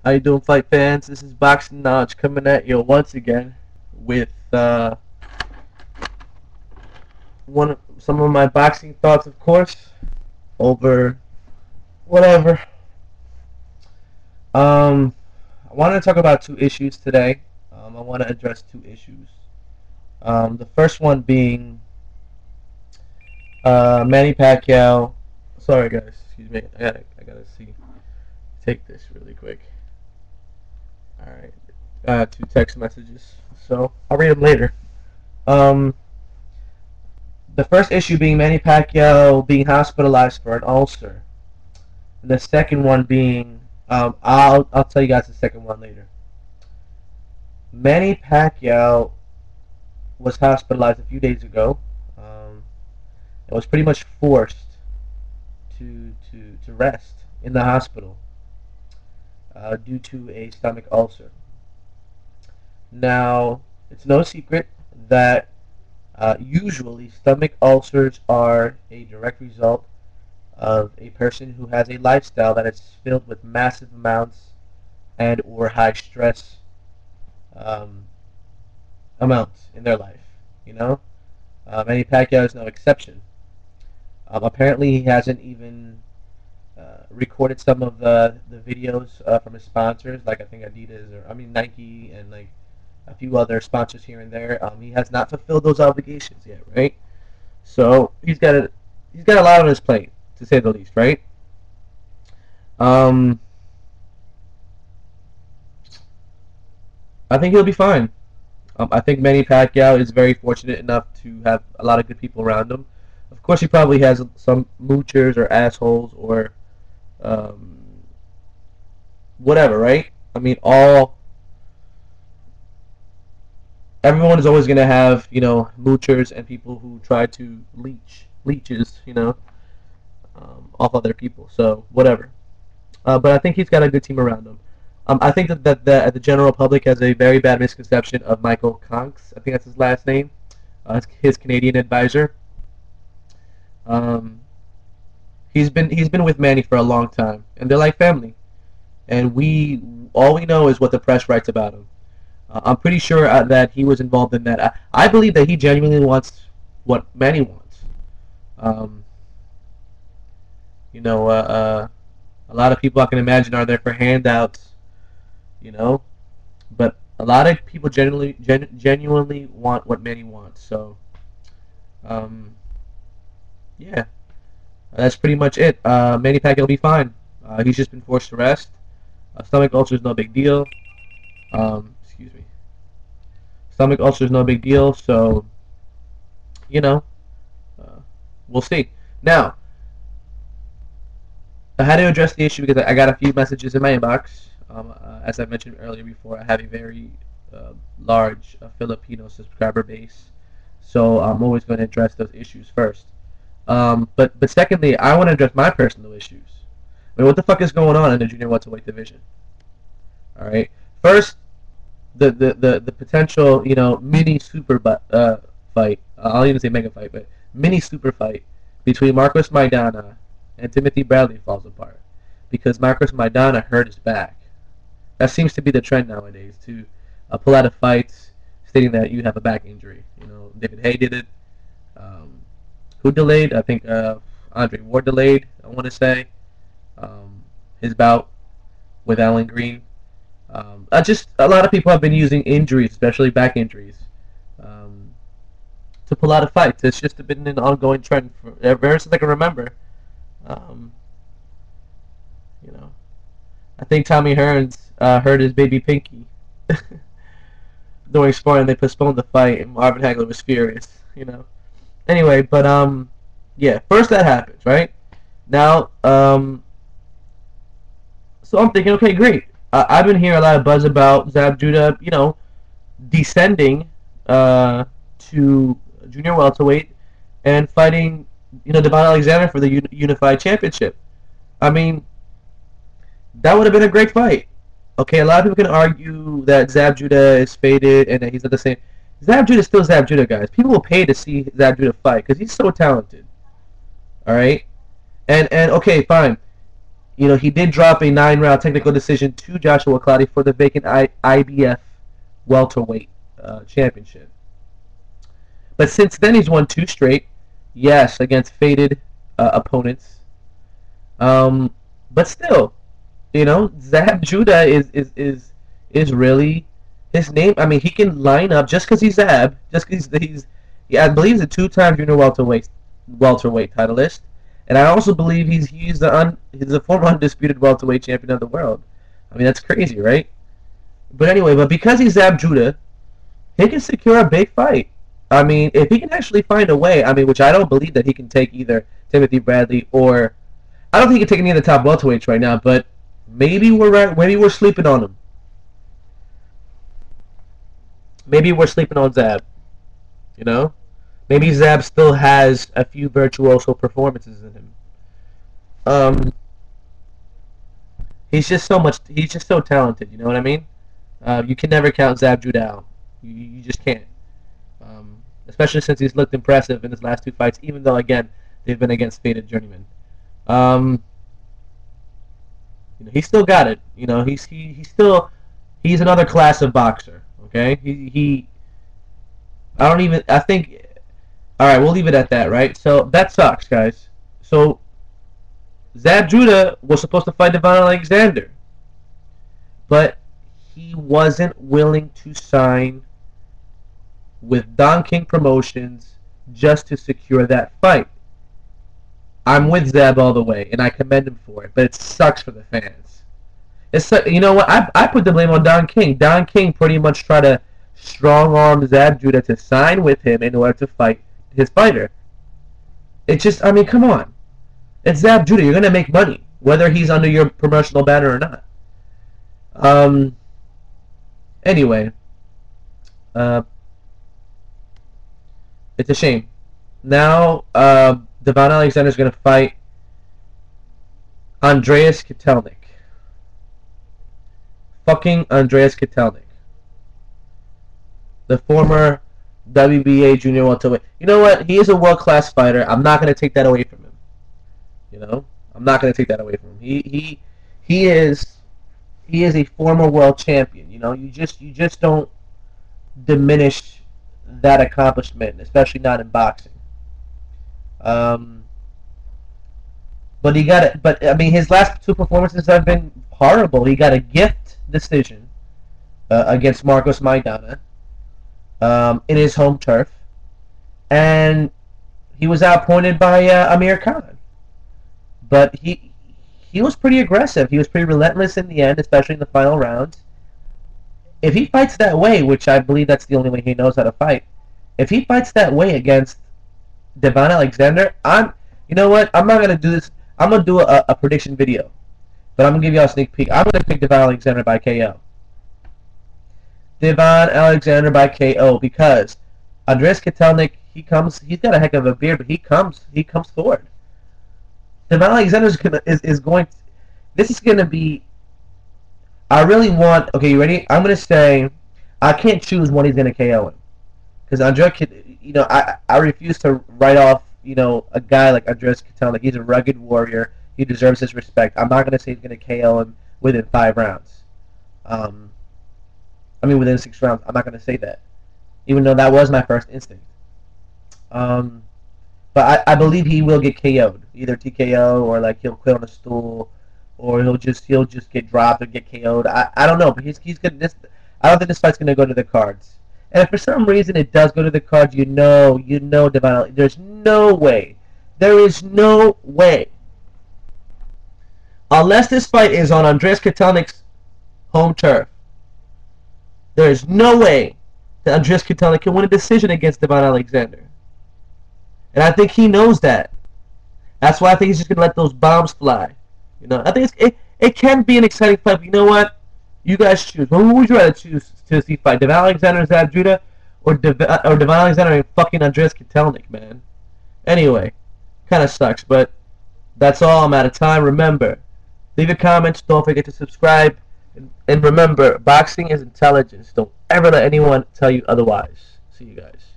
How you doing, fight fans? This is Boxing Knowledge coming at you once again with some of my boxing thoughts, of course, over whatever. I want to talk about two issues today. I want to address two issues. The first one being Manny Pacquiao. Sorry, guys. Excuse me. I gotta take this really quick. All right. Two text messages. So I'll read them later. Um, the first issue being Manny Pacquiao being hospitalized for an ulcer. And the second one being, I'll tell you guys the second one later. Manny Pacquiao was hospitalized a few days ago. It was pretty much forced to rest in the hospital due to a stomach ulcer. Now, it's no secret that usually stomach ulcers are a direct result of a person who has a lifestyle that is filled with massive amounts and or high stress amounts in their life. You know, Manny Pacquiao is no exception. Apparently, he hasn't even recorded some of the videos from his sponsors, like I think Adidas Nike and like a few other sponsors here and there. He has not fulfilled those obligations yet, right? So he's got a lot on his plate, to say the least, right? I think he'll be fine. I think Manny Pacquiao is very fortunate enough to have a lot of good people around him. Of course, he probably has some moochers or assholes or whatever, right? I mean, everyone is always going to have, moochers and people who try to leeches, off other people. So, whatever. But I think he's got a good team around him. I think that the general public has a very bad misconception of Michael Conks. I think that's his last name. His Canadian advisor. He's been with Manny for a long time, and they're like family. And all we know is what the press writes about him. I'm pretty sure that he was involved in that. I believe that he genuinely wants what Manny wants. A lot of people I can imagine are there for handouts, but a lot of people genuinely want what Manny wants. So, yeah, that's pretty much it. Manny Pacquiao will be fine. He's just been forced to rest. Stomach ulcer is no big deal. Excuse me. Stomach ulcer is no big deal. So, we'll see. Now, I had to address the issue because I got a few messages in my inbox. As I mentioned earlier before, I have a very large Filipino subscriber base, so I'm always going to address those issues first. But secondly, I want to address my personal issues. I mean, what the fuck is going on in the junior welterweight division? All right. First, the potential mini super fight. I'll even say mega fight, but mini super fight between Marcos Maidana and Timothy Bradley falls apart because Marcos Maidana hurt his back. That seems to be the trend nowadays, to pull out of fights stating that you have a back injury. David Haye did it. Who delayed? I think Andre Ward delayed, I want to say, his bout with Alan Green. Just a lot of people have been using injuries, especially back injuries, to pull out of fights. It's just been an ongoing trend ever since I can remember. I think Tommy Hearns hurt his baby pinky during sparring. They postponed the fight, and Marvin Hagler was furious. Anyway, but yeah. First that happens, right? Now, so I'm thinking, okay, great. I've been hearing a lot of buzz about Zab Judah, descending to junior welterweight and fighting, Devon Alexander for the unified championship. I mean, that would have been a great fight. Okay, a lot of people can argue that Zab Judah is faded and that he's not the same. Zab Judah is still Zab Judah, guys. People will pay to see Zab Judah fight because he's so talented. All right, and okay, fine. he did drop a 9-round technical decision to Joshua Clottey for the vacant IBF welterweight championship. But since then, he's won 2 straight. Yes, against faded opponents. But still, Zab Judah is really his name. I mean, he can line up just because he's Zab, just because I believe he's a 2-time junior welterweight titleist, and I also believe he's a former undisputed welterweight champion of the world. I mean, that's crazy, right? But anyway, because he's Zab Judah, he can secure a big fight. I mean, if he can actually find a way, I mean, which I don't believe that he can take either Timothy Bradley or I don't think he can take any of the top welterweights right now, but maybe we're sleeping on him. Maybe we're sleeping on Zab. Maybe Zab still has a few virtuoso performances in him. He's just so talented. You know what I mean? You can never count Zab Judah out. You just can't. Especially since he's looked impressive in his last 2 fights, even though again they've been against faded journeymen. He's still got it. He's another class of boxer. Okay, I think. All right, we'll leave it at that. Right. So that sucks, guys. So Zab Judah was supposed to fight Devon Alexander, but he wasn't willing to sign with Don King Promotions just to secure that fight. I'm with Zab all the way, and I commend him for it, but it sucks for the fans. You know what? I put the blame on Don King. Don King pretty much tried to strong-arm Zab Judah to sign with him in order to fight his fighter. It's just, I mean, come on. It's Zab Judah. You're going to make money, whether he's under your promotional banner or not. Anyway. It's a shame. Now, Devon Alexander's going to fight Andreas Kotelnik. Fucking Andreas Kotelnik. The former WBA junior welterweight. You know what? He is a world-class fighter. I'm not going to take that away from him. I'm not going to take that away from him. He is a former world champion. You just don't diminish that accomplishment, especially not in boxing. But he got it. But I mean, his last 2 performances have been horrible. He got a gift decision against Marcos Maidana in his home turf, and he was outpointed by Amir Khan. But he was pretty aggressive. He was pretty relentless in the end, especially in the final rounds. If he fights that way, which I believe that's the only way he knows how to fight, if he fights that way against Devon Alexander, you know what? I'm not going to do this. I'm going to do a prediction video, but I'm going to give you all a sneak peek. I'm going to pick Devon Alexander by KO. Devon Alexander by KO, because Andreas Kotelnik, he's got a heck of a beard, but he comes forward. Devon Alexander is going. This is going to be. I really want. Okay, you ready? I'm going to say I can't choose when he's going to KO him, because Andreas, I refuse to write off a guy like Andreas Kotelnik. He's a rugged warrior. He deserves his respect. I'm not going to say he's going to KO him within 5 rounds. Within 6 rounds. I'm not going to say that, even though that was my first instinct. But I believe he will get KO'd, either TKO or like he'll quit on a stool, or he'll just get dropped or get KO'd. I don't know, but he's gonna. I don't think this fight's gonna go to the cards. And if for some reason it does go to the cards, Devon, there's no way. There is no way. Unless this fight is on Andreas Kotelnik's home turf, there is no way that Andreas Kotelnik can win a decision against Devon Alexander. And I think he knows that. That's why I think he's just going to let those bombs fly. I think it can be an exciting fight, but you know what? You guys choose. Who would you rather choose to see fight? Devon Alexander and Zab Judah, or Devon Alexander and fucking Andreas Kotelnik, man? Anyway, kind of sucks, but that's all. I'm out of time. Remember, leave a comment. Don't forget to subscribe. And remember, boxing is intelligence. Don't ever let anyone tell you otherwise. See you guys.